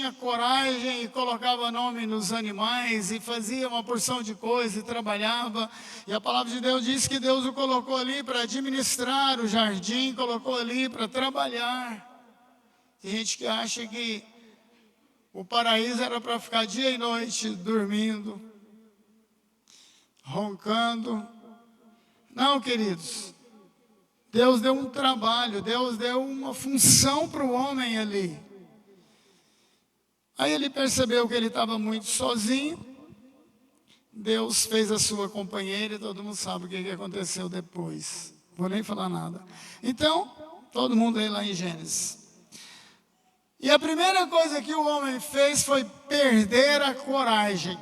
tinha coragem e colocava nome nos animais e fazia uma porção de coisa e trabalhava. E a palavra de Deus diz que Deus o colocou ali para administrar o jardim, colocou ali para trabalhar. Tem gente que acha que o paraíso era para ficar dia e noite dormindo, roncando. Não, queridos. Deus deu um trabalho, Deus deu uma função para o homem ali. Aí ele percebeu que ele estava muito sozinho. Deus fez a sua companheira e todo mundo sabe o que aconteceu depois. Vou nem falar nada. Então, todo mundo aí lá em Gênesis. E a primeira coisa que o homem fez foi perder a coragem.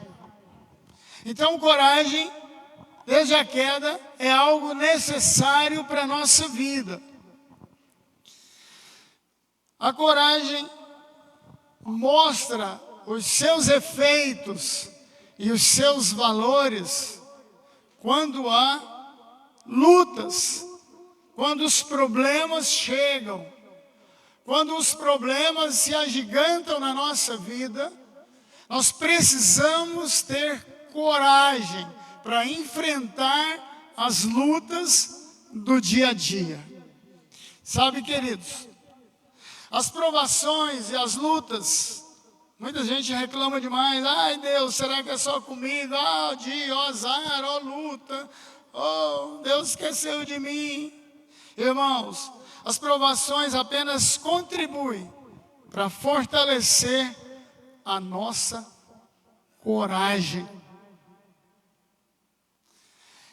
Então, coragem, desde a queda, é algo necessário para a nossa vida. A coragem mostra os seus efeitos e os seus valores quando há lutas, quando os problemas chegam, quando os problemas se agigantam na nossa vida. Nós precisamos ter coragem para enfrentar as lutas do dia a dia. Sabe, queridos, as provações e as lutas, muita gente reclama demais. Ai, Deus, será que é só comigo? Ah, dia, ó azar, ó luta. Oh, Deus esqueceu de mim. Irmãos, as provações apenas contribuem para fortalecer a nossa coragem.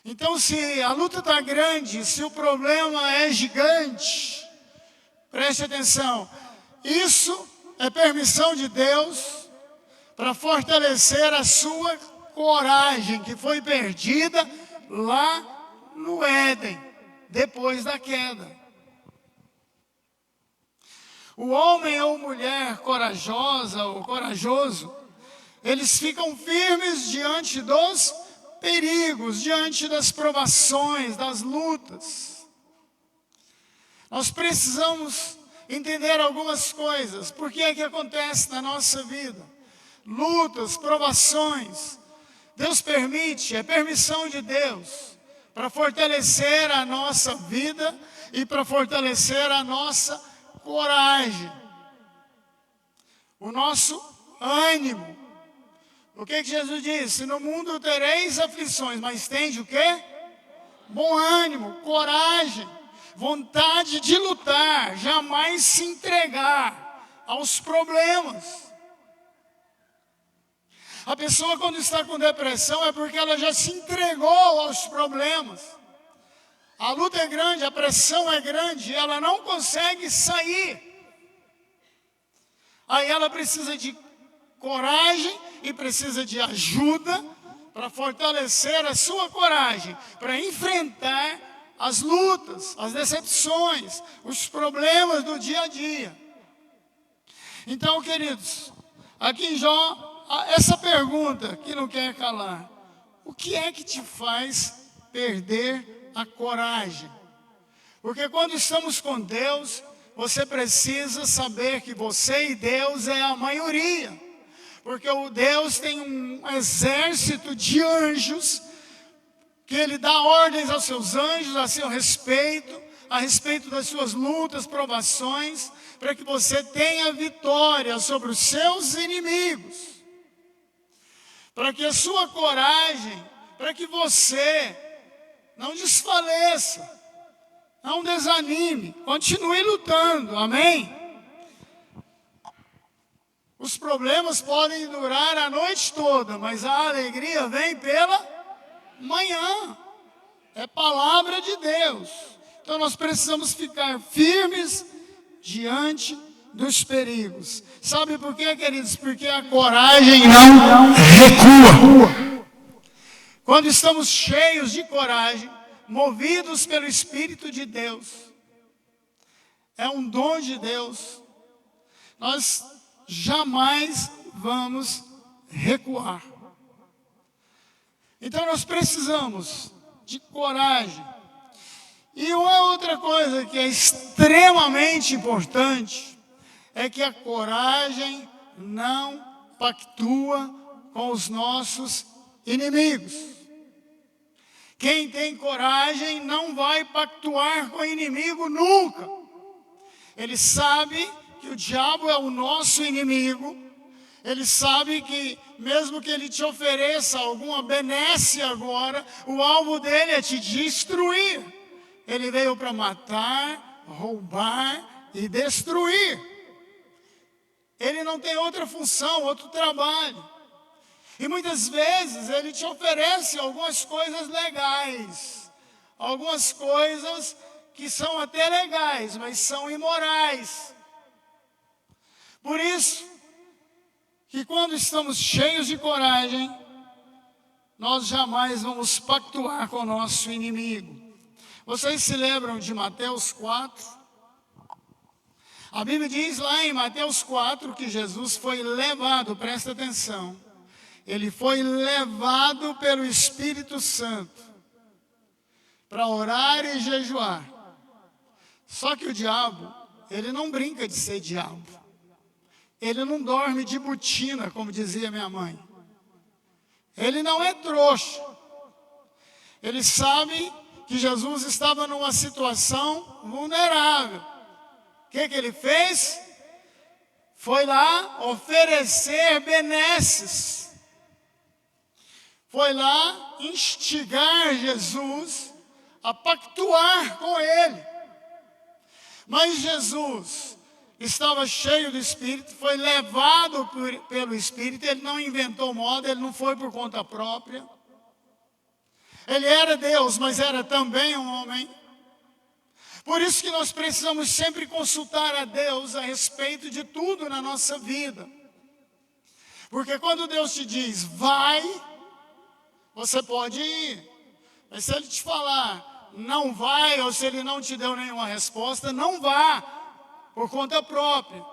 Então, se a luta está grande, se o problema é gigante, preste atenção, isso é permissão de Deus para fortalecer a sua coragem, que foi perdida lá no Éden, depois da queda. O homem ou mulher corajosa ou corajoso, eles ficam firmes diante dos perigos, diante das provações, das lutas. Nós precisamos entender algumas coisas. Por que é que acontece na nossa vida? Lutas, provações. Deus permite, é permissão de Deus para fortalecer a nossa vida e para fortalecer a nossa coragem, o nosso ânimo. O que Jesus disse? No mundo tereis aflições, mas tende o quê? Bom ânimo, coragem, vontade de lutar, jamais se entregar aos problemas. A pessoa, quando está com depressão, é porque ela já se entregou aos problemas. A luta é grande, a pressão é grande, ela não consegue sair. Aí ela precisa de coragem e precisa de ajuda para fortalecer a sua coragem, para enfrentar as lutas, as decepções, os problemas do dia a dia. Então, queridos, aqui em Jó, essa pergunta que não quer calar: o que é que te faz perder a coragem? Porque quando estamos com Deus, você precisa saber que você e Deus é a maioria. Porque o Deus tem um exército de anjos, que Ele dá ordens aos seus anjos a seu respeito, a respeito das suas lutas, provações, para que você tenha vitória sobre os seus inimigos. Para que a sua coragem, para que você não desfaleça, não desanime, continue lutando, amém? Os problemas podem durar a noite toda, mas a alegria vem pela manhã. É palavra de Deus. Então nós precisamos ficar firmes diante dos perigos. Sabe por quê, queridos? Porque a coragem não recua. Quando estamos cheios de coragem, movidos pelo Espírito de Deus, é um dom de Deus, nós jamais vamos recuar. Então nós precisamos de coragem. E uma outra coisa que é extremamente importante é que a coragem não pactua com os nossos inimigos. Quem tem coragem não vai pactuar com o inimigo nunca. Ele sabe que o diabo é o nosso inimigo. Ele sabe que mesmo que ele te ofereça alguma benesse agora, o alvo dele é te destruir. Ele veio para matar, roubar e destruir. Ele não tem outra função, outro trabalho. E muitas vezes ele te oferece algumas coisas legais, algumas coisas que são até legais, mas são imorais. Por isso, que quando estamos cheios de coragem, nós jamais vamos pactuar com o nosso inimigo. Vocês se lembram de Mateus 4? A Bíblia diz lá em Mateus 4 que Jesus foi levado, presta atenção, ele foi levado pelo Espírito Santo para orar e jejuar. Só que o diabo, ele não brinca de ser diabo. Ele não dorme de botina, como dizia minha mãe. Ele não é trouxa. Ele sabe que Jesus estava numa situação vulnerável. O que ele fez? Foi lá oferecer benesses. Foi lá instigar Jesus a pactuar com ele. Mas Jesus estava cheio do Espírito, foi levado pelo Espírito, ele não inventou moda, ele não foi por conta própria. Ele era Deus, mas era também um homem. Por isso que nós precisamos sempre consultar a Deus a respeito de tudo na nossa vida. Porque quando Deus te diz, vai, você pode ir. Mas se Ele te falar, não vai, ou se Ele não te deu nenhuma resposta, não vá. Por conta própria.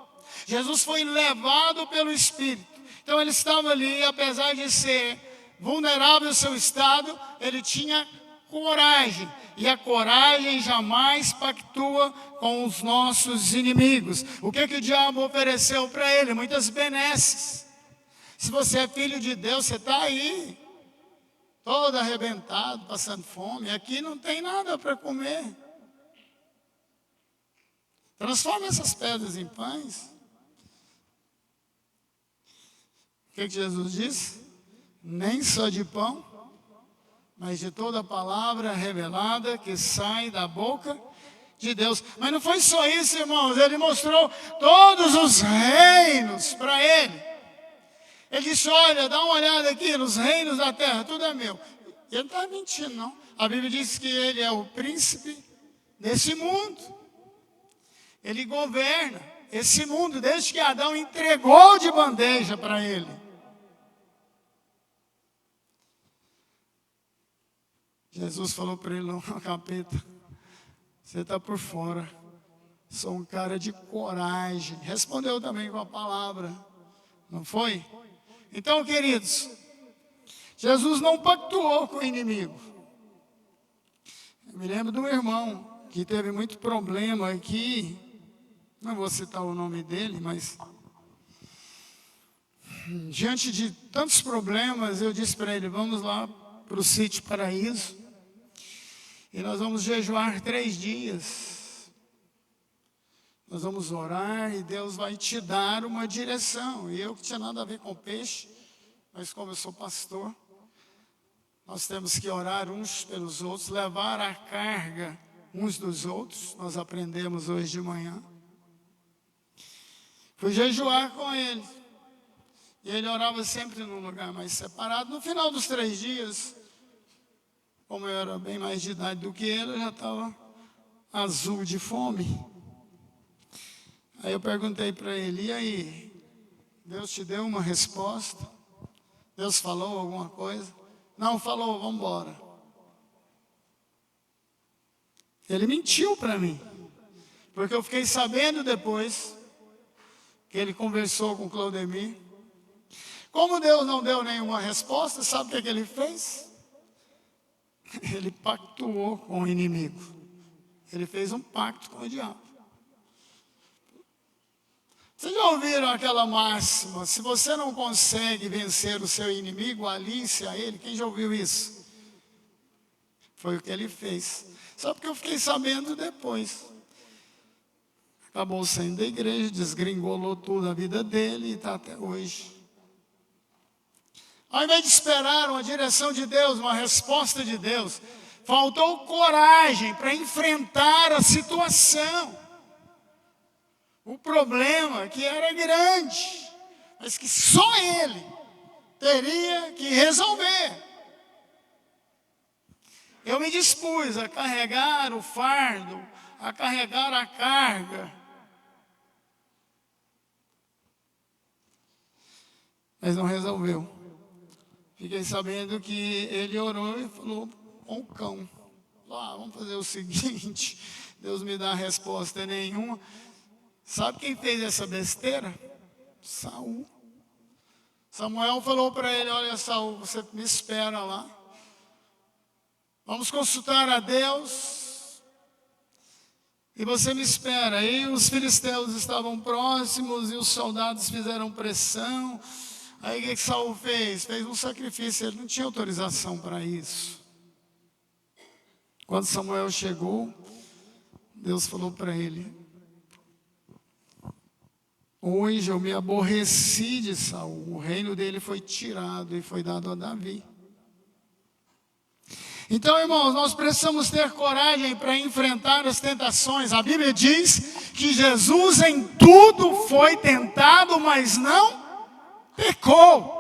Jesus foi levado pelo Espírito. Então ele estava ali, apesar de ser vulnerável ao seu estado, ele tinha coragem. E a coragem jamais pactua com os nossos inimigos. O que o diabo ofereceu para ele? Muitas benesses. Se você é filho de Deus, você está aí, todo arrebentado, passando fome. Aqui não tem nada para comer. Transforma essas pedras em pães. O que Jesus disse? Nem só de pão, mas de toda a palavra revelada que sai da boca de Deus. Mas não foi só isso, irmãos. Ele mostrou todos os reinos para ele. Ele disse, olha, dá uma olhada aqui nos reinos da terra, tudo é meu. E ele não está mentindo, não. A Bíblia diz que ele é o príncipe desse mundo. Ele governa esse mundo desde que Adão entregou de bandeja para ele. Jesus falou para ele, não, capeta, você está por fora. Sou um cara de coragem. Respondeu também com a palavra. Não foi? Então, queridos, Jesus não pactuou com o inimigo. Eu me lembro de um irmão que teve muito problema aqui. Não vou citar o nome dele, mas diante de tantos problemas, eu disse para ele, vamos lá para o sítio Paraíso e nós vamos jejuar 3 dias. Nós vamos orar e Deus vai te dar uma direção. E eu que tinha nada a ver com peixe, mas como eu sou pastor, nós temos que orar uns pelos outros, levar a carga uns dos outros. Nós aprendemos hoje de manhã. Fui jejuar com ele. E ele orava sempre num lugar mais separado. No final dos 3 dias, como eu era bem mais de idade do que ele, eu já estava azul de fome. Aí eu perguntei para ele, e aí, Deus te deu uma resposta? Deus falou alguma coisa? Não falou, vamos embora. Ele mentiu para mim. Porque eu fiquei sabendo depois que ele conversou com Claudemir. Como Deus não deu nenhuma resposta, sabe o que ele fez? Ele pactuou com o inimigo. Ele fez um pacto com o diabo. Vocês já ouviram aquela máxima? Se você não consegue vencer o seu inimigo, alice a ele. Quem já ouviu isso? Foi o que ele fez. Só porque eu fiquei sabendo depois. Acabou saindo da igreja, desgringolou tudo a vida dele e está até hoje. Ao invés de esperar uma direção de Deus, uma resposta de Deus, faltou coragem para enfrentar a situação. O problema que era grande, mas que só ele teria que resolver. Eu me dispus a carregar o fardo, a carregar a carga. Mas não resolveu. Fiquei sabendo que ele orou e falou com o cão. Vamos fazer o seguinte, Deus me dá resposta nenhuma. Sabe quem fez essa besteira? Saul. Samuel falou para ele, olha Saul, você me espera lá. Vamos consultar a Deus. E você me espera. E os filisteus estavam próximos e os soldados fizeram pressão. Aí o que Saul fez? Fez um sacrifício, ele não tinha autorização para isso. Quando Samuel chegou, Deus falou para ele, hoje eu me aborreci de Saul, o reino dele foi tirado e foi dado a Davi. Então, irmãos, nós precisamos ter coragem para enfrentar as tentações. A Bíblia diz que Jesus em tudo foi tentado, mas não pecou.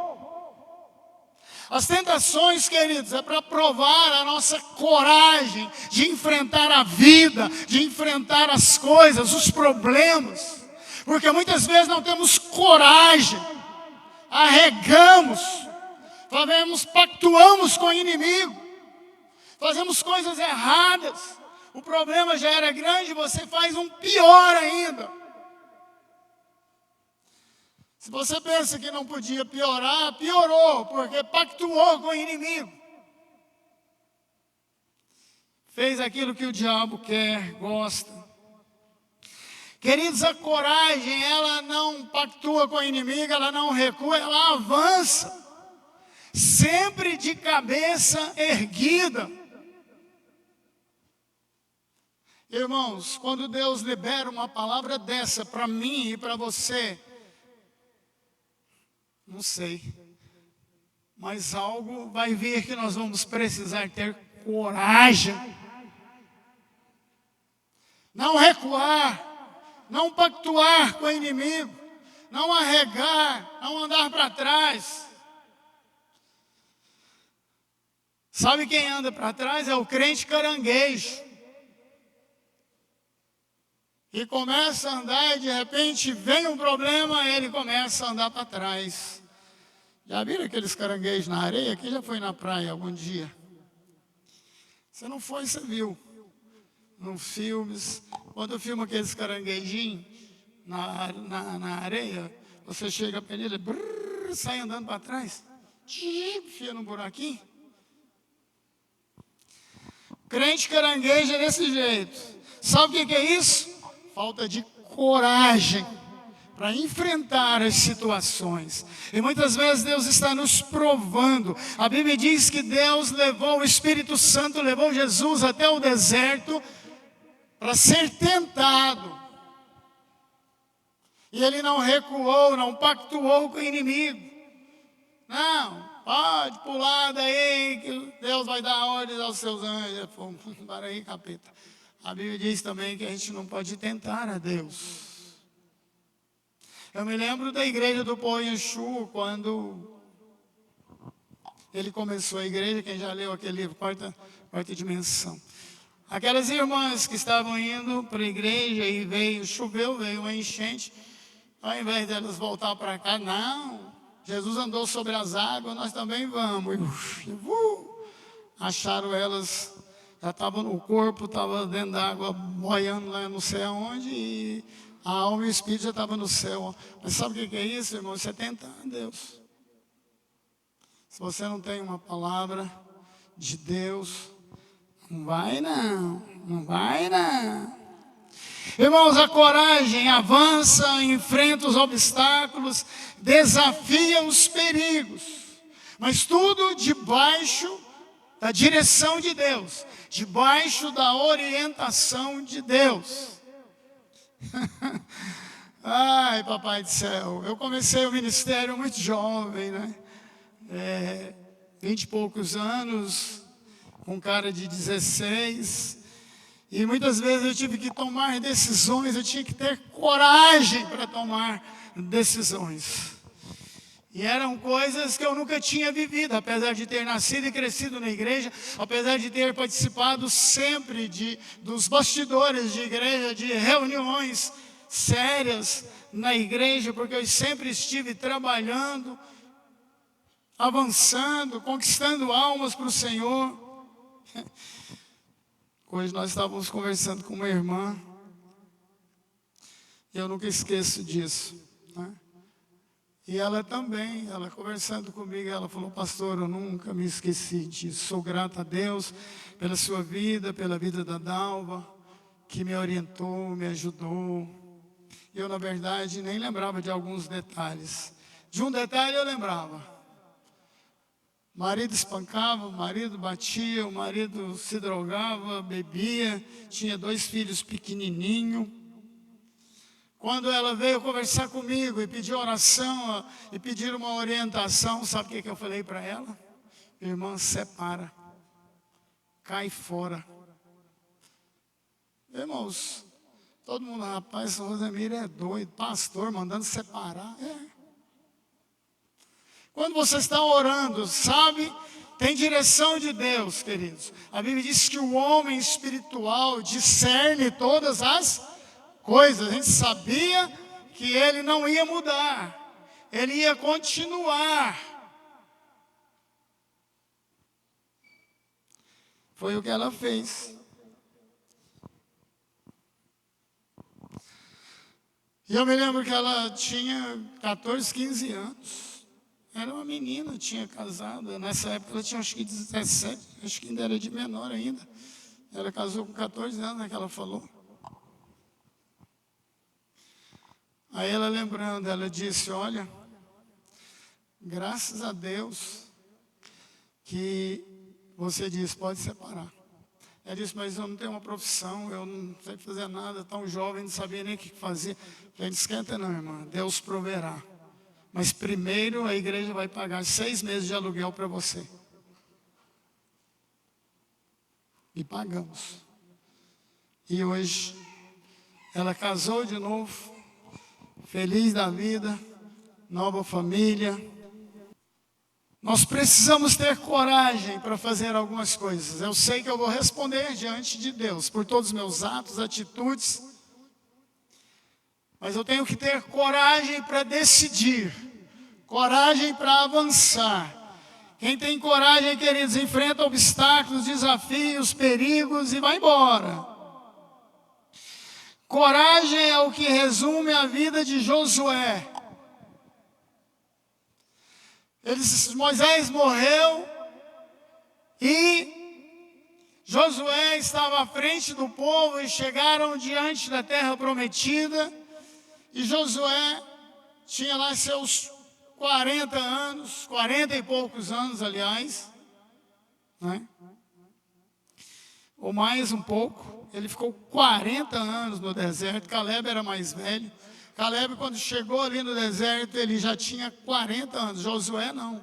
As tentações, queridos, é para provar a nossa coragem de enfrentar a vida, de enfrentar as coisas, os problemas. Porque muitas vezes não temos coragem, arregamos, pactuamos com o inimigo, fazemos coisas erradas. O problema já era grande, você faz um pior ainda. Se você pensa que não podia piorar, piorou, porque pactuou com o inimigo. Fez aquilo que o diabo quer, gosta. Queridos, a coragem, ela não pactua com o inimigo, ela não recua, ela avança. Sempre de cabeça erguida. Irmãos, quando Deus libera uma palavra dessa para mim e para você, não sei, mas algo vai vir que nós vamos precisar ter coragem. Não recuar, não pactuar com o inimigo, não arregar, não andar para trás. Sabe quem anda para trás? É o crente caranguejo. E começa a andar e de repente vem um problema, ele começa a andar para trás. Já viram aqueles caranguejos na areia? Quem já foi na praia algum dia? Você não foi, você viu. Nos filmes, quando eu filmo aqueles caranguejinhos na areia, você chega para ele, sai andando para trás, enfia no buraquinho. Crente caranguejo é desse jeito. Sabe o que é isso? Falta de coragem para enfrentar as situações. E muitas vezes Deus está nos provando. A Bíblia diz que Deus levou o Espírito Santo, levou Jesus até o deserto para ser tentado. E ele não recuou, não pactuou com o inimigo. Não, pode pular daí que Deus vai dar ordens aos seus anjos. Para aí, capeta. A Bíblia diz também que a gente não pode tentar a Deus. Eu me lembro da igreja do Poenchu, quando ele começou a igreja, quem já leu aquele livro, Quarta Dimensão. Aquelas irmãs que estavam indo para a igreja e choveu, veio uma enchente, ao invés delas voltar para cá, não, Jesus andou sobre as águas, nós também vamos. Acharam elas, já estavam no corpo, estava dentro da água, boiando lá não sei aonde, e a alma e o espírito já estavam no céu. Mas sabe o que é isso, irmão? Isso é tentar a Deus. Se você não tem uma palavra de Deus, não vai não. Irmãos, a coragem avança, enfrenta os obstáculos, desafia os perigos, mas tudo debaixo da direção de Deus, debaixo da orientação de Deus. Ai, papai do céu, eu comecei o ministério muito jovem, né? 20 e poucos anos, com cara de 16, e muitas vezes eu tive que tomar decisões, eu tinha que ter coragem para tomar decisões. E eram coisas que eu nunca tinha vivido, apesar de ter nascido e crescido na igreja, apesar de ter participado sempre dos bastidores de igreja, de reuniões sérias na igreja, porque eu sempre estive trabalhando, avançando, conquistando almas para o Senhor. Hoje nós estávamos conversando com uma irmã, e eu nunca esqueço disso, né? E ela também, ela conversando comigo, ela falou: pastor, eu nunca me esqueci disso, sou grata a Deus pela sua vida, pela vida da Dalva, que me orientou, me ajudou. Eu, na verdade, nem lembrava de alguns detalhes. De um detalhe eu lembrava. O marido espancava, o marido batia, o marido se drogava, bebia, tinha 2 filhos pequenininhos. Quando ela veio conversar comigo e pedir oração, e pedir uma orientação, sabe o que eu falei para ela? Irmã, separa, cai fora. Irmãos, todo mundo, rapaz, o Rosemiro é doido, pastor mandando separar. Quando você está orando, sabe, tem direção de Deus, queridos. A Bíblia diz que o homem espiritual discerne todas as coisas. A gente sabia que ele não ia mudar, ele ia continuar. Foi o que ela fez. E eu me lembro que ela tinha 14, 15 anos. Era uma menina, tinha casado. Nessa época ela tinha acho que 17, acho que ainda era de menor ainda. Ela casou com 14 anos, né, que ela falou. Aí ela lembrando, ela disse: olha, graças a Deus que você disse, pode separar. Ela disse: mas eu não tenho uma profissão, eu não sei fazer nada, tão jovem, não sabia nem o que fazer. Eu falei: não esquenta não, irmã, Deus proverá. Mas primeiro a igreja vai pagar 6 meses de aluguel para você. E pagamos. E hoje ela casou de novo, feliz da vida, nova família. Nós precisamos ter coragem para fazer algumas coisas. Eu sei que eu vou responder diante de Deus por todos os meus atos, atitudes. Mas eu tenho que ter coragem para decidir, coragem para avançar. Quem tem coragem, queridos, enfrenta obstáculos, desafios, perigos e vai embora. Coragem é o que resume a vida de Josué. Moisés morreu e Josué estava à frente do povo e chegaram diante da terra prometida. E Josué tinha lá seus 40 anos, 40 e poucos anos, aliás, né? Ou mais um pouco. Ele ficou 40 anos no deserto. Caleb era mais velho. Caleb, quando chegou ali no deserto, ele já tinha 40 anos. Josué não.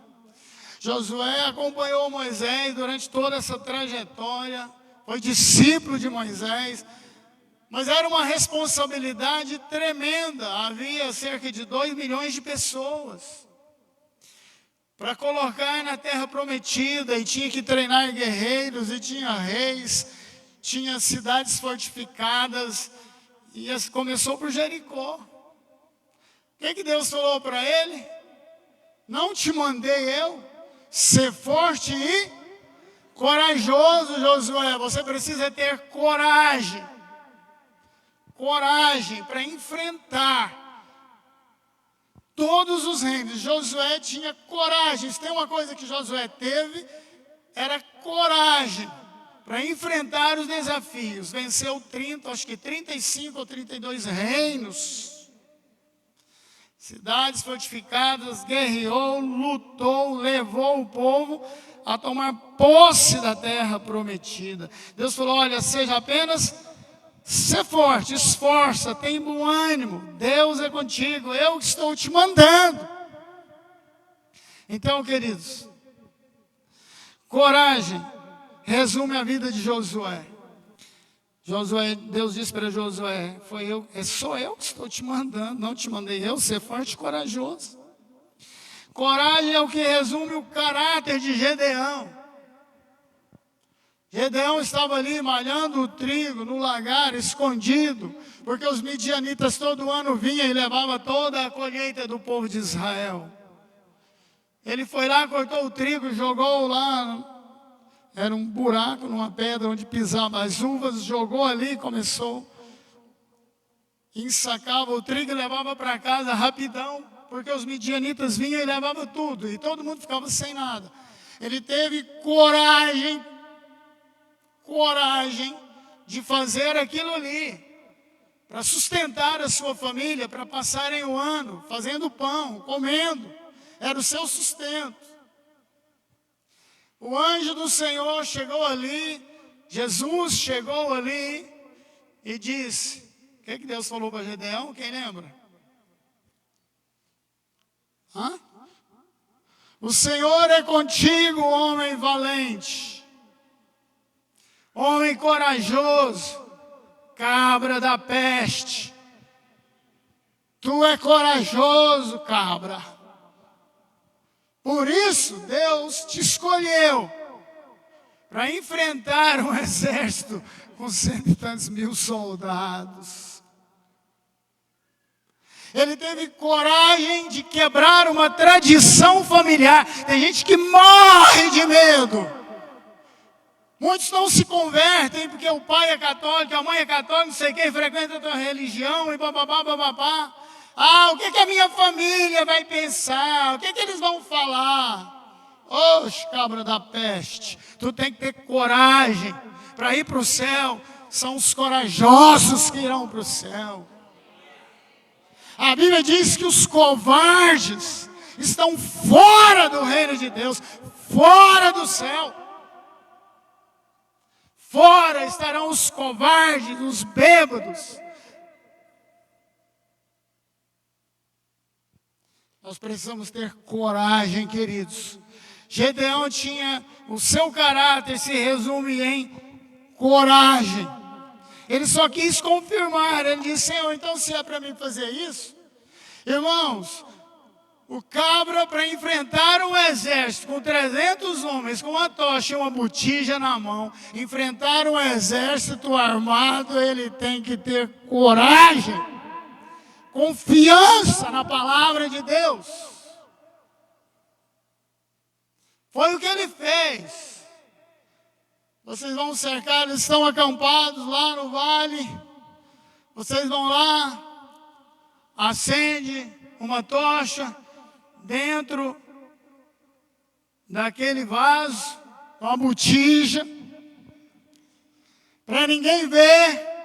Josué acompanhou Moisés durante toda essa trajetória, foi discípulo de Moisés. Mas era uma responsabilidade tremenda. Havia cerca de 2 milhões de pessoas para colocar na terra prometida, e tinha que treinar guerreiros, e tinha reis, tinha cidades fortificadas, e começou por Jericó. O que Deus falou para ele? Não te mandei eu? Ser forte e corajoso, Josué. Você precisa ter coragem. Coragem para enfrentar todos os reinos. Josué tinha coragem. Se tem uma coisa que Josué teve, era coragem para enfrentar os desafios. Venceu 35 ou 32 reinos. Cidades fortificadas, guerreou, lutou, levou o povo a tomar posse da terra prometida. Deus falou, olha, seja apenas, ser forte, esforça, tem bom ânimo. Deus é contigo, eu que estou te mandando. Então, queridos, coragem resume a vida de Josué. Deus disse para Josué, sou eu que estou te mandando, não te mandei eu, ser forte e corajoso. Coragem é o que resume o caráter de Gedeão. Gedeão estava ali malhando o trigo no lagar, escondido, porque os midianitas todo ano vinham e levavam toda a colheita do povo de Israel. Ele foi lá, cortou o trigo, jogou lá, era um buraco numa pedra onde pisava as uvas, jogou ali e começou. Ensacava o trigo e levava para casa rapidão, porque os midianitas vinham e levavam tudo, e todo mundo ficava sem nada. Ele teve coragem de fazer aquilo ali, para sustentar a sua família, para passarem o ano, fazendo pão, comendo, era o seu sustento. O anjo do Senhor chegou ali, Jesus chegou ali e disse, o que Deus falou para Gedeão? Quem lembra? O Senhor é contigo, homem valente, homem corajoso, cabra da peste. Tu é corajoso, cabra. Por isso, Deus te escolheu para enfrentar um exército com 100 e tantos mil soldados. Ele teve coragem de quebrar uma tradição familiar. Tem gente que morre de medo. Muitos não se convertem porque o pai é católico, a mãe é católica, não sei quem frequenta a tua religião e bababá. O que a minha família vai pensar? O que eles vão falar? Oxe, cabra da peste, tu tem que ter coragem para ir para o céu. São os corajosos que irão para o céu. A Bíblia diz que os covardes estão fora do reino de Deus, fora do céu. Fora estarão os covardes, os bêbados. Nós precisamos ter coragem, queridos. Gedeão tinha, o seu caráter se resume em coragem. Ele só quis confirmar, ele disse, Senhor, então se é para mim fazer isso? Irmãos, o cabra para enfrentar um exército com 300 homens, com uma tocha e uma botija na mão, enfrentar um exército armado, ele tem que ter coragem. Confiança na palavra de Deus. Foi o que ele fez. Vocês vão cercar, eles estão acampados lá no vale. Vocês vão lá, acende uma tocha dentro daquele vaso, uma botija, para ninguém ver.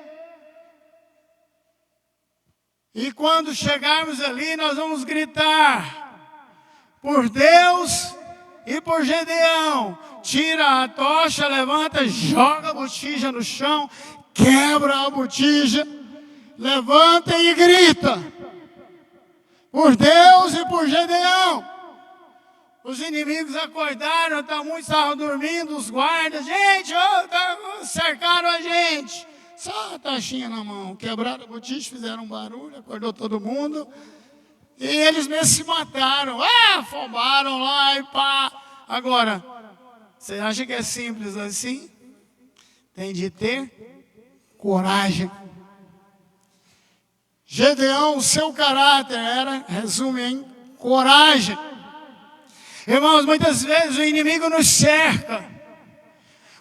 E quando chegarmos ali, nós vamos gritar por Deus e por Gedeão. Tira a tocha, levanta, joga a botija no chão, quebra a botija, levanta e grita por Deus e por Gedeão. Os inimigos acordaram, muitos estavam dormindo, os guardas, gente, cercaram a gente. Só a tachinha na mão, quebraram a botija, fizeram um barulho, acordou todo mundo. E eles mesmo se mataram, afobaram lá e pá. Agora, você acha que é simples assim? Tem de ter coragem. Gedeão, o seu caráter resume em coragem. Irmãos, muitas vezes o inimigo nos cerca.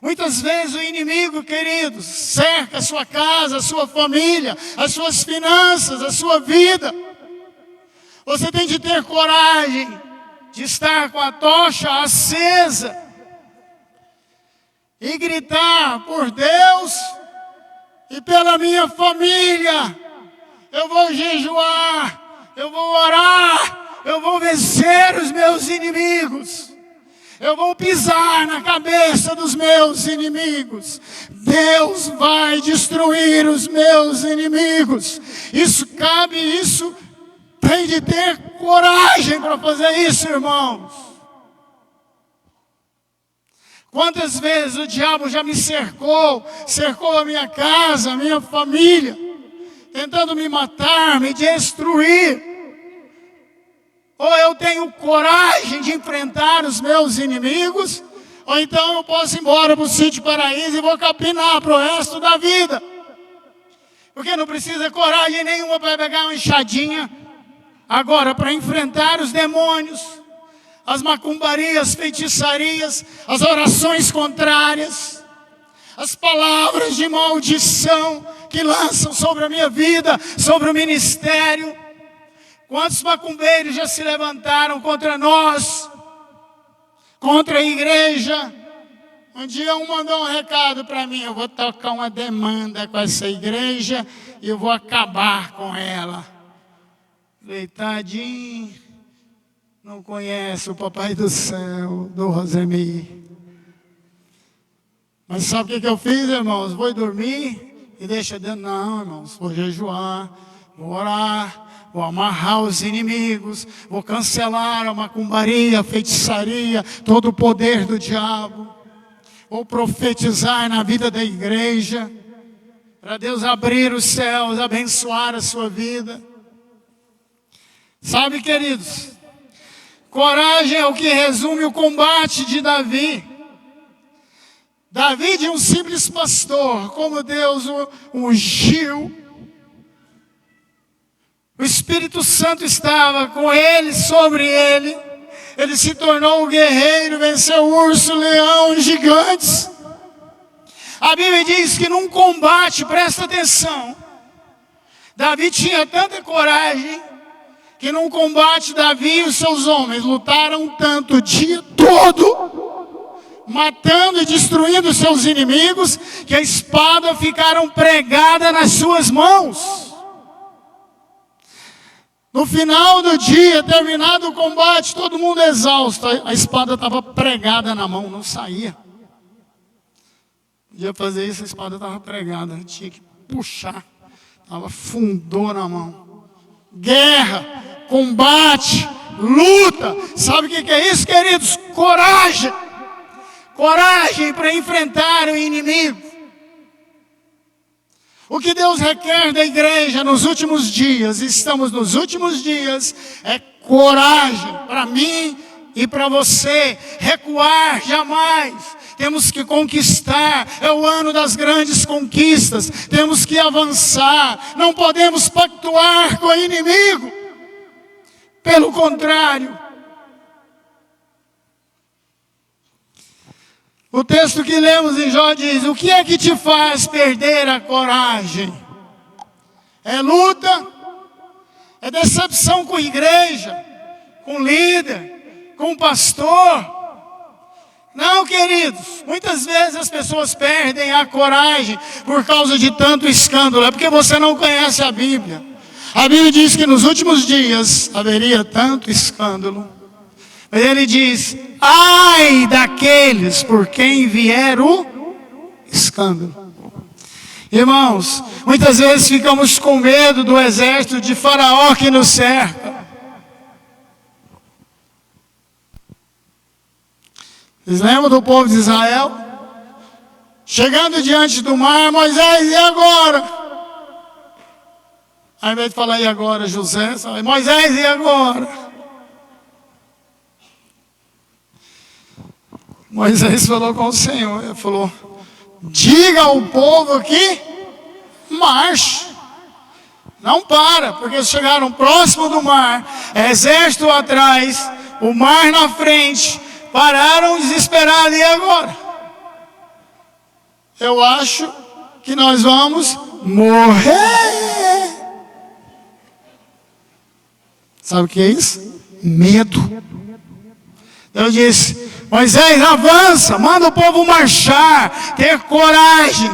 Muitas vezes o inimigo, queridos, cerca a sua casa, a sua família, as suas finanças, a sua vida. Você tem de ter coragem de estar com a tocha acesa e gritar por Deus e pela minha família. Eu vou jejuar, eu vou orar, eu vou vencer os meus inimigos. Eu vou pisar na cabeça dos meus inimigos. Deus vai destruir os meus inimigos. Isso tem de ter coragem para fazer isso, irmãos. Quantas vezes o diabo já me cercou a minha casa, a minha família, tentando me matar, me destruir. Ou eu tenho coragem de enfrentar os meus inimigos, ou então eu posso ir embora para o sítio paraíso e vou capinar para o resto da vida. Porque não precisa coragem nenhuma para pegar uma enxadinha. Agora, para enfrentar os demônios, as macumbarias, feitiçarias, as orações contrárias, as palavras de maldição que lançam sobre a minha vida, sobre o ministério. Quantos macumbeiros já se levantaram contra nós, contra a igreja? Um dia um mandou um recado para mim: eu vou tocar uma demanda com essa igreja e eu vou acabar com ela. Falei, tadinho, não conhece o Papai do Céu, do Rosemir. Mas sabe o que eu fiz, irmãos? Vou dormir e deixa Deus. Não, irmãos, vou jejuar, vou orar, vou amarrar os inimigos, vou cancelar a macumbaria, a feitiçaria, todo o poder do diabo. Vou profetizar na vida da igreja, para Deus abrir os céus, abençoar a sua vida. Sabe, queridos, coragem é o que resume o combate de Davi. Davi, de um simples pastor, como Deus o ungiu, o Espírito Santo estava com ele, sobre ele. Ele se tornou um guerreiro, venceu urso, leão, gigantes. A Bíblia diz que num combate, presta atenção, Davi tinha tanta coragem, que num combate Davi e os seus homens lutaram tanto o dia todo, matando e destruindo seus inimigos, que a espada ficaram pregada nas suas mãos. No final do dia, terminado o combate, todo mundo exausto, a espada estava pregada na mão, não saía. Podia fazer isso, a espada estava pregada, tinha que puxar, fundou na mão. Guerra, combate, luta. Sabe o que é isso, queridos? Coragem. Coragem para enfrentar o inimigo. O que Deus requer da igreja nos últimos dias, estamos nos últimos dias, é coragem para mim e para você. Recuar jamais. Temos que conquistar, é o ano das grandes conquistas. Temos que avançar, não podemos pactuar com o inimigo. Pelo contrário, o texto que lemos em Jó diz: o que é que te faz perder a coragem? É luta, é decepção com a igreja, com o líder, com o pastor. Não, queridos, muitas vezes as pessoas perdem a coragem por causa de tanto escândalo. É porque você não conhece a Bíblia. A Bíblia diz que nos últimos dias haveria tanto escândalo. Mas ele diz: ai daqueles por quem vier o escândalo. Irmãos, muitas vezes ficamos com medo do exército de Faraó que nos cerca. Vocês lembram do povo de Israel? Chegando diante do mar, Moisés, e agora? Ao invés de falar, e agora, José? Moisés, e agora? Moisés falou com o Senhor, ele falou: diga ao povo que marche. Não para, porque eles chegaram próximo do mar, exército atrás, o mar na frente, pararam desesperados, e agora? Eu acho que nós vamos morrer. Sabe o que é isso? Medo. Deus disse: Moisés, avança, manda o povo marchar, ter coragem.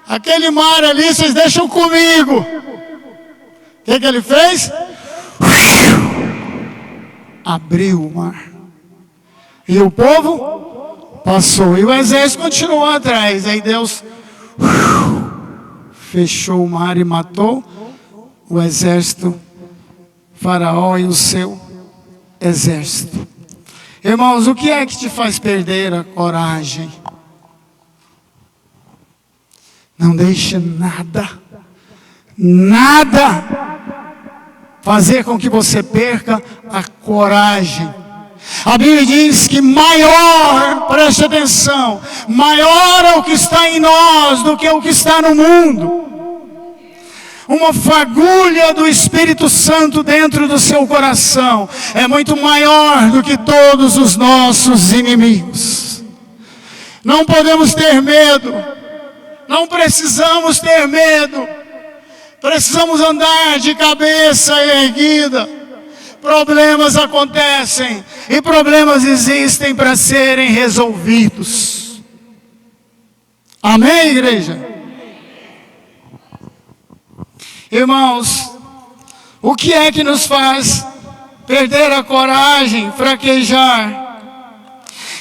Aquele mar ali, vocês deixam comigo. O que ele fez? Abriu o mar. E o povo passou. E o exército continuou atrás. Aí Deus fechou o mar e matou o exército, Faraó e o seu exército. Irmãos, o que é que te faz perder a coragem? Não deixe nada fazer com que você perca a coragem. A Bíblia diz que maior, preste atenção, maior é o que está em nós do que o que está no mundo. Uma fagulha do Espírito Santo dentro do seu coração é muito maior do que todos os nossos inimigos. Não podemos ter medo, não precisamos ter medo, precisamos andar de cabeça erguida. Problemas acontecem e problemas existem para serem resolvidos. Amém, igreja? Irmãos, o que é que nos faz perder a coragem, fraquejar?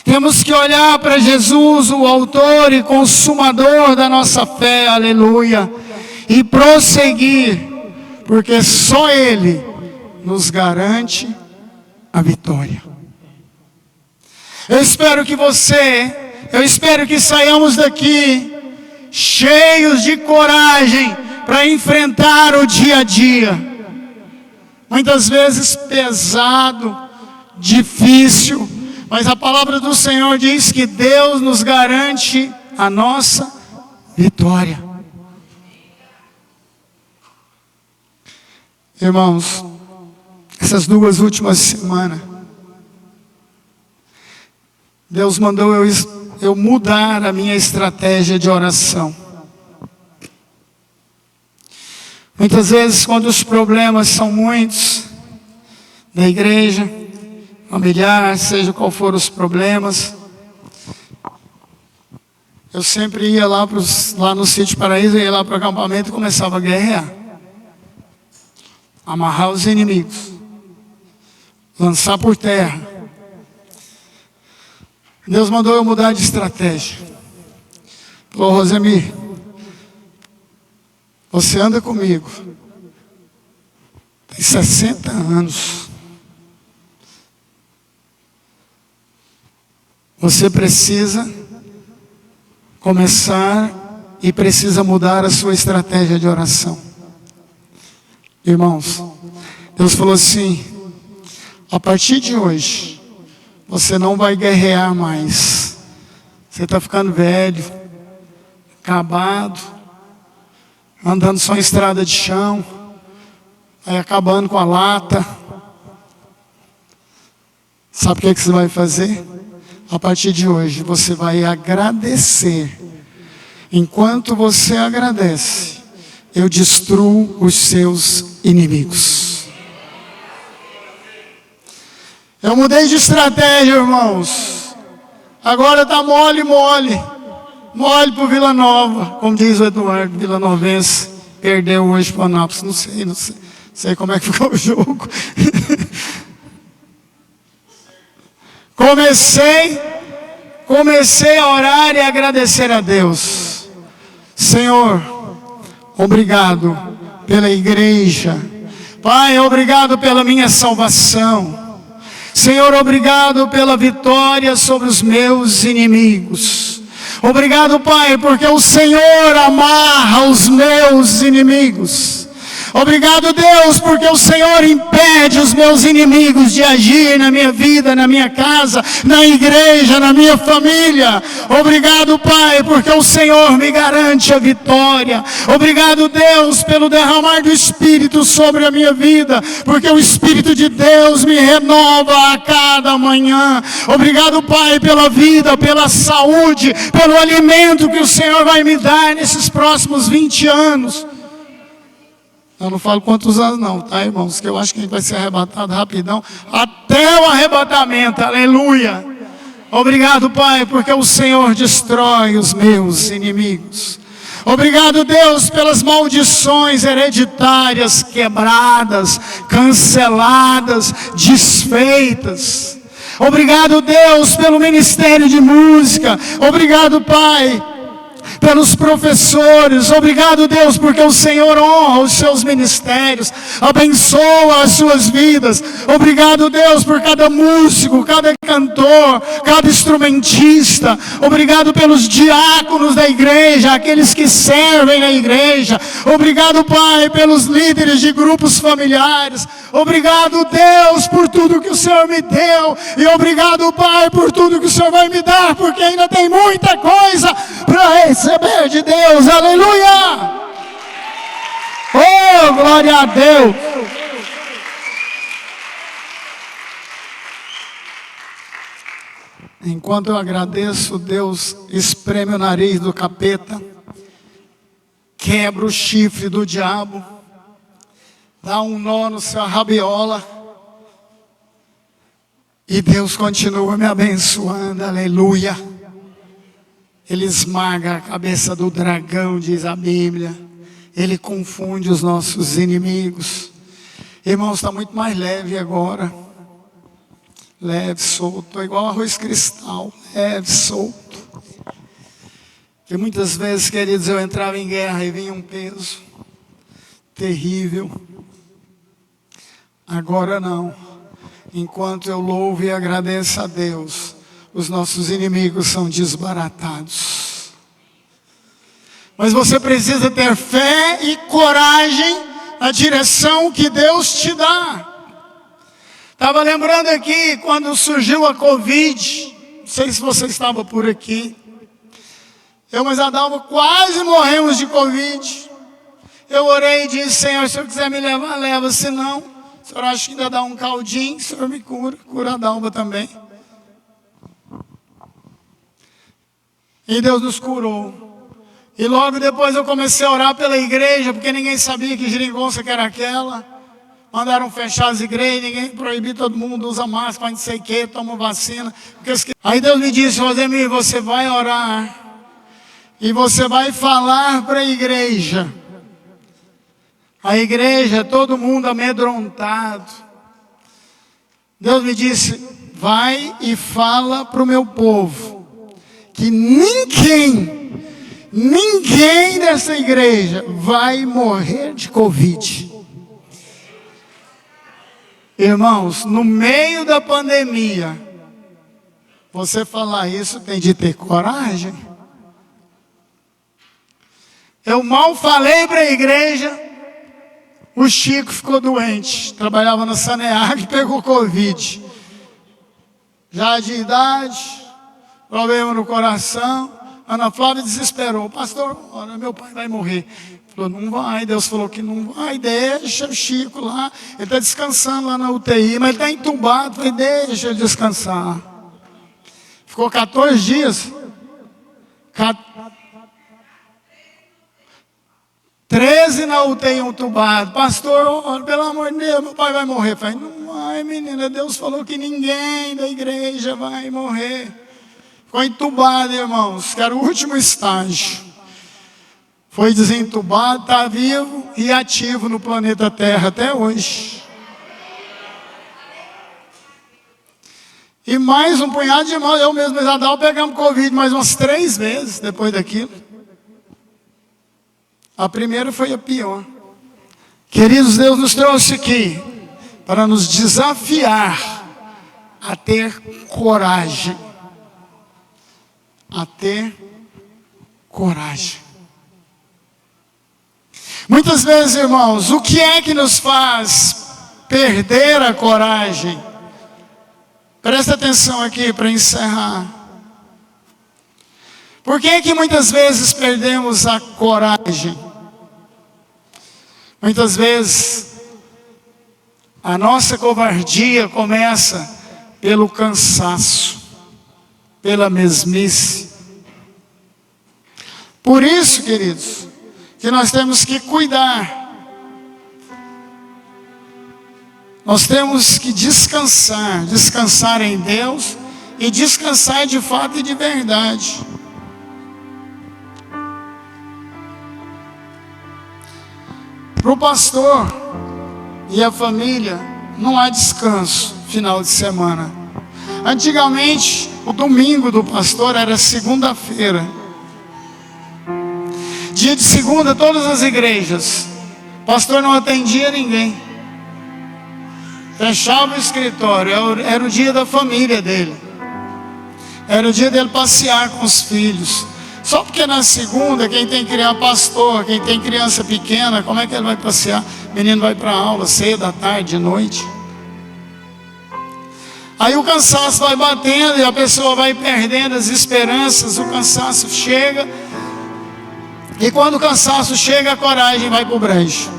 Temos que olhar para Jesus, o autor e consumador da nossa fé, aleluia, e prosseguir, porque só Ele nos garante a vitória. Eu espero que saiamos daqui cheios de coragem para enfrentar o dia a dia. Muitas vezes pesado, difícil, mas a palavra do Senhor diz que Deus nos garante a nossa vitória. Irmãos, essas 2 últimas semanas, Deus mandou eu mudar a minha estratégia de oração. Muitas vezes, quando os problemas são muitos, da igreja, familiar, seja qual for os problemas, eu sempre ia lá no Sítio Paraíso, eu ia lá para o acampamento e começava a guerrear. Amarrar os inimigos, lançar por terra. Deus mandou eu mudar de estratégia. Falou, Rosemir, você anda comigo, tem 60 anos. Você precisa começar e precisa mudar a sua estratégia de oração. Irmãos, Deus falou assim, a partir de hoje, você não vai guerrear mais. Você está ficando velho, acabado, andando só em estrada de chão, aí acabando com a lata. Sabe o que você vai fazer? A partir de hoje, você vai agradecer. Enquanto você agradece, eu destruo os seus inimigos. Eu mudei de estratégia, irmãos. Agora está mole para o Vila Nova, como diz o Eduardo, Vila Novense. Perdeu hoje para o Anápolis, não sei como é que ficou o jogo. Comecei a orar e agradecer a Deus. Senhor, obrigado pela igreja. Pai, obrigado pela minha salvação. Senhor, obrigado pela vitória sobre os meus inimigos. Obrigado, Pai, porque o Senhor amarra os meus inimigos. Obrigado, Deus, porque o Senhor impede os meus inimigos de agir na minha vida, na minha casa, na igreja, na minha família. Obrigado, Pai, porque o Senhor me garante a vitória. Obrigado, Deus, pelo derramar do Espírito sobre a minha vida, porque o Espírito de Deus me renova a cada manhã. Obrigado, Pai, pela vida, pela saúde, pelo alimento que o Senhor vai me dar nesses próximos 20 anos. Eu não falo quantos anos não, tá, irmãos? Que eu acho que a gente vai ser arrebatado rapidão. Até o arrebatamento, aleluia. Obrigado, Pai, porque o Senhor destrói os meus inimigos. Obrigado, Deus, pelas maldições hereditárias quebradas, canceladas, desfeitas. Obrigado, Deus, pelo ministério de música. Obrigado, Pai, pelos professores. Obrigado, Deus, porque o Senhor honra os seus ministérios, abençoa as suas vidas. Obrigado, Deus, por cada músico, cada cantor, cada instrumentista. Obrigado pelos diáconos da igreja, aqueles que servem na igreja. Obrigado, Pai, pelos líderes de grupos familiares. Obrigado, Deus, por tudo que o Senhor me deu. E obrigado, Pai, por tudo que o Senhor vai me dar, porque ainda tem muita coisa para receber de Deus. Aleluia! Oh, glória a Deus! Enquanto eu agradeço, Deus espreme o nariz do capeta, quebra o chifre do diabo, dá um nó no seu rabiola, e Deus continua me abençoando, aleluia. Ele esmaga a cabeça do dragão, diz a Bíblia. Ele confunde os nossos inimigos. Irmãos, está muito mais leve agora. Leve, solto, igual arroz cristal. Leve, solto. Porque muitas vezes, queridos, eu entrava em guerra e vinha um peso terrível. Agora não. Enquanto eu louvo e agradeço a Deus, os nossos inimigos são desbaratados. Mas você precisa ter fé e coragem na direção que Deus te dá. Estava lembrando aqui quando surgiu a Covid. Não sei se você estava por aqui. Eu, mas Adalva, quase morremos de Covid. Eu orei e disse: Senhor, se eu quiser me levar, leva. Se não, o Senhor acha que ainda dá um caldinho, o Senhor me cura. Cura a Adalva também. E Deus nos curou. E logo depois eu comecei a orar pela igreja, porque ninguém sabia que geringonça que era aquela. Mandaram fechar as igrejas, ninguém proibiu, todo mundo usa máscara, não sei o que, toma vacina. Aí Deus me disse: Rosemir, você vai orar e você vai falar para a igreja. A igreja, todo mundo amedrontado. Deus me disse: vai e fala para o meu povo que ninguém dessa igreja vai morrer de Covid. Irmãos, no meio da pandemia, você falar isso tem de ter coragem. Eu mal falei para a igreja, o Chico ficou doente, trabalhava no Saneag e pegou Covid. Já de idade, problema no coração. Ana Flávia desesperou: pastor, olha, meu pai vai morrer. Falou: não vai. Deus falou que não vai. Deixa o Chico lá, ele está descansando lá na UTI, mas ele está entubado. Falei: deixa ele descansar. Ficou 14 dias. 13 na UTI entubado. Pastor, olha, pelo amor de Deus, meu pai vai morrer. Falei: não vai, menina, Deus falou que ninguém da igreja vai morrer. Ficou entubado, irmãos, que era o último estágio. Foi desentubado, está vivo e ativo no planeta Terra até hoje. E mais um punhado de irmãos, eu mesmo e Isadal pegamos Covid mais umas 3 vezes depois daquilo. A primeira foi a pior. Queridos, Deus nos trouxe aqui para nos desafiar a ter coragem. A ter coragem. Muitas vezes, irmãos, o que é que nos faz perder a coragem? Presta atenção aqui para encerrar. Por que é que muitas vezes perdemos a coragem? Muitas vezes a nossa covardia começa pelo cansaço, pela mesmice. Por isso, queridos, que nós temos que cuidar. Nós temos que descansar em Deus e descansar de fato e de verdade. Para o pastor e a família, não há descanso final de semana. Antigamente, o domingo do pastor era segunda-feira. Dia de segunda, todas as igrejas, o pastor não atendia ninguém. Fechava o escritório, era o dia da família dele. Era o dia dele passear com os filhos. Só porque na segunda, quem tem que criar pastor, quem tem criança pequena, como é que ele vai passear? O menino vai para a aula, cedo, à tarde, de noite. Aí o cansaço vai batendo e a pessoa vai perdendo as esperanças, o cansaço chega. E quando o cansaço chega, a coragem vai para o brejo.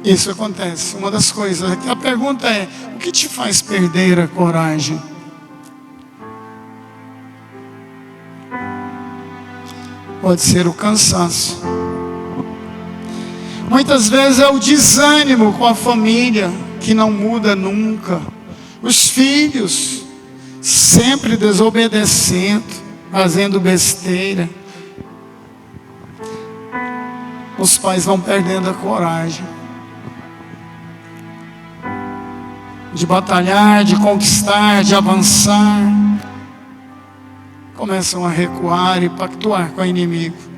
Isso acontece. Uma das coisas, a pergunta é: o que te faz perder a coragem? Pode ser o cansaço. Muitas vezes é o desânimo com a família, que não muda nunca. Os filhos sempre desobedecendo, fazendo besteira. Os pais vão perdendo a coragem de batalhar, de conquistar, de avançar. Começam a recuar e pactuar com o inimigo.